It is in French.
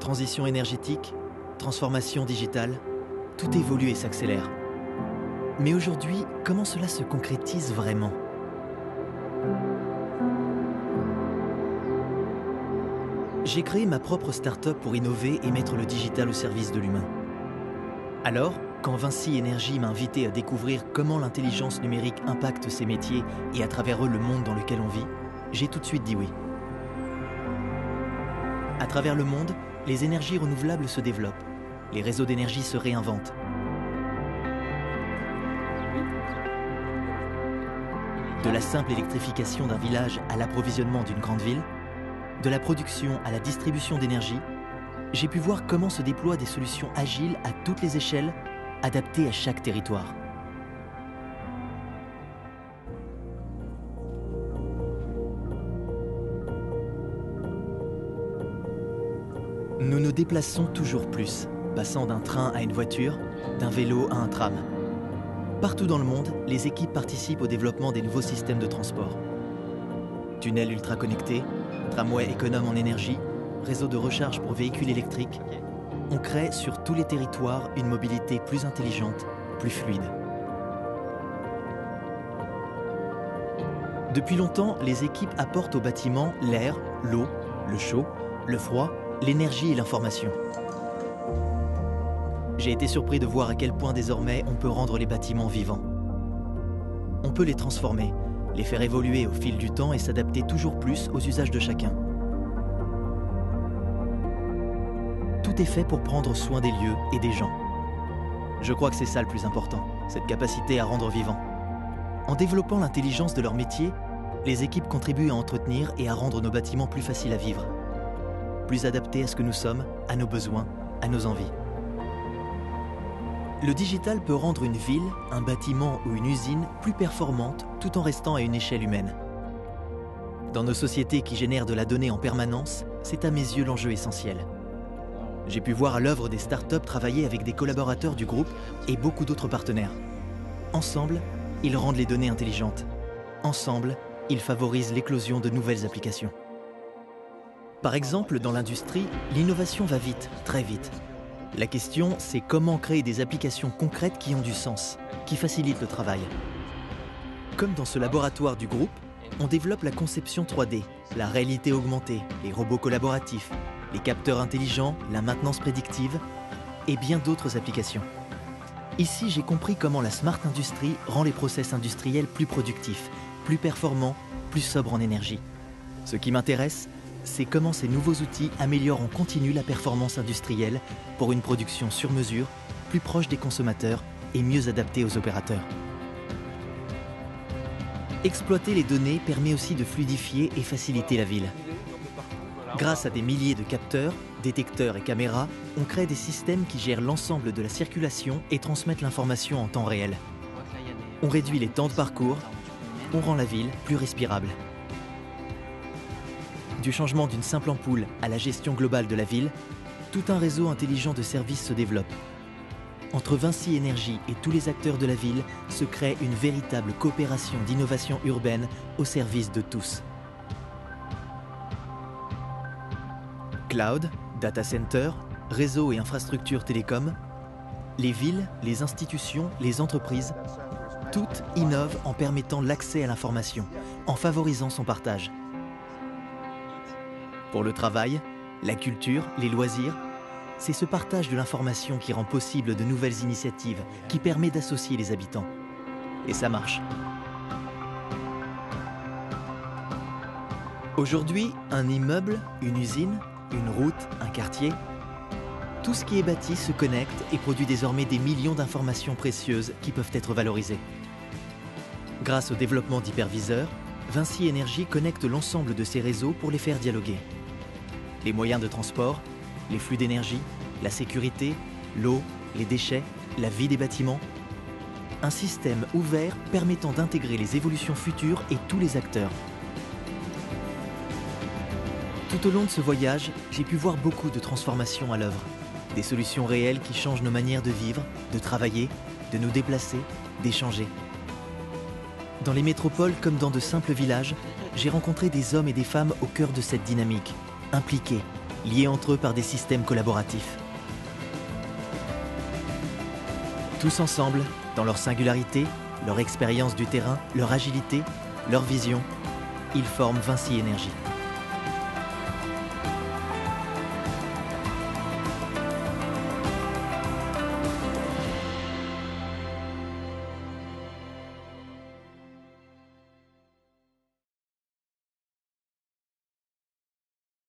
Transition énergétique, transformation digitale, tout évolue et s'accélère. Mais aujourd'hui, comment cela se concrétise vraiment? J'ai créé ma propre start-up pour innover et mettre le digital au service de l'humain. Alors, quand Vinci Énergie m'a invité à découvrir comment l'intelligence numérique impacte ces métiers et à travers eux le monde dans lequel on vit, j'ai tout de suite dit oui. À travers le monde, les énergies renouvelables se développent, les réseaux d'énergie se réinventent. De la simple électrification d'un village à l'approvisionnement d'une grande ville, de la production à la distribution d'énergie, j'ai pu voir comment se déploient des solutions agiles à toutes les échelles, adaptées à chaque territoire. Nous nous déplaçons toujours plus, passant d'un train à une voiture, d'un vélo à un tram. Partout dans le monde, les équipes participent au développement des nouveaux systèmes de transport. Tunnels ultra connectés, tramways économes en énergie, réseaux de recharge pour véhicules électriques. On crée sur tous les territoires une mobilité plus intelligente, plus fluide. Depuis longtemps, les équipes apportent aux bâtiments l'air, l'eau, le chaud, le froid, l'énergie et l'information. J'ai été surpris de voir à quel point désormais on peut rendre les bâtiments vivants. On peut les transformer, les faire évoluer au fil du temps et s'adapter toujours plus aux usages de chacun. Tout est fait pour prendre soin des lieux et des gens. Je crois que c'est ça le plus important, cette capacité à rendre vivant. En développant l'intelligence de leur métier, les équipes contribuent à entretenir et à rendre nos bâtiments plus faciles à vivre, plus adaptés à ce que nous sommes, à nos besoins, à nos envies. Le digital peut rendre une ville, un bâtiment ou une usine plus performante tout en restant à une échelle humaine. Dans nos sociétés qui génèrent de la donnée en permanence, c'est à mes yeux l'enjeu essentiel. J'ai pu voir à l'œuvre des startups travailler avec des collaborateurs du groupe et beaucoup d'autres partenaires. Ensemble, ils rendent les données intelligentes. Ensemble, ils favorisent l'éclosion de nouvelles applications. Par exemple, dans l'industrie, l'innovation va vite, très vite. La question, c'est comment créer des applications concrètes qui ont du sens, qui facilitent le travail. Comme dans ce laboratoire du groupe, on développe la conception 3D, la réalité augmentée, les robots collaboratifs, les capteurs intelligents, la maintenance prédictive et bien d'autres applications. Ici, j'ai compris comment la Smart Industry rend les process industriels plus productifs, plus performants, plus sobres en énergie. Ce qui m'intéresse, c'est comment ces nouveaux outils améliorent en continu la performance industrielle pour une production sur mesure, plus proche des consommateurs et mieux adaptée aux opérateurs. Exploiter les données permet aussi de fluidifier et faciliter la ville. Grâce à des milliers de capteurs, détecteurs et caméras, on crée des systèmes qui gèrent l'ensemble de la circulation et transmettent l'information en temps réel. On réduit les temps de parcours, on rend la ville plus respirable. Du changement d'une simple ampoule à la gestion globale de la ville, tout un réseau intelligent de services se développe. Entre Vinci Énergie et tous les acteurs de la ville se crée une véritable coopération d'innovation urbaine au service de tous. Cloud, data center, réseau et infrastructures télécom, les villes, les institutions, les entreprises, toutes innovent en permettant l'accès à l'information, en favorisant son partage. Pour le travail, la culture, les loisirs, c'est ce partage de l'information qui rend possible de nouvelles initiatives, qui permet d'associer les habitants. Et ça marche. Aujourd'hui, un immeuble, une usine, une route, un quartier, tout ce qui est bâti se connecte et produit désormais des millions d'informations précieuses qui peuvent être valorisées. Grâce au développement d'hyperviseurs, Vinci Énergie connecte l'ensemble de ces réseaux pour les faire dialoguer. Les moyens de transport, les flux d'énergie, la sécurité, l'eau, les déchets, la vie des bâtiments. Un système ouvert permettant d'intégrer les évolutions futures et tous les acteurs. Tout au long de ce voyage, j'ai pu voir beaucoup de transformations à l'œuvre. Des solutions réelles qui changent nos manières de vivre, de travailler, de nous déplacer, d'échanger. Dans les métropoles comme dans de simples villages, j'ai rencontré des hommes et des femmes au cœur de cette dynamique, impliqués, liés entre eux par des systèmes collaboratifs. Tous ensemble, dans leur singularité, leur expérience du terrain, leur agilité, leur vision, ils forment Vinci Énergie.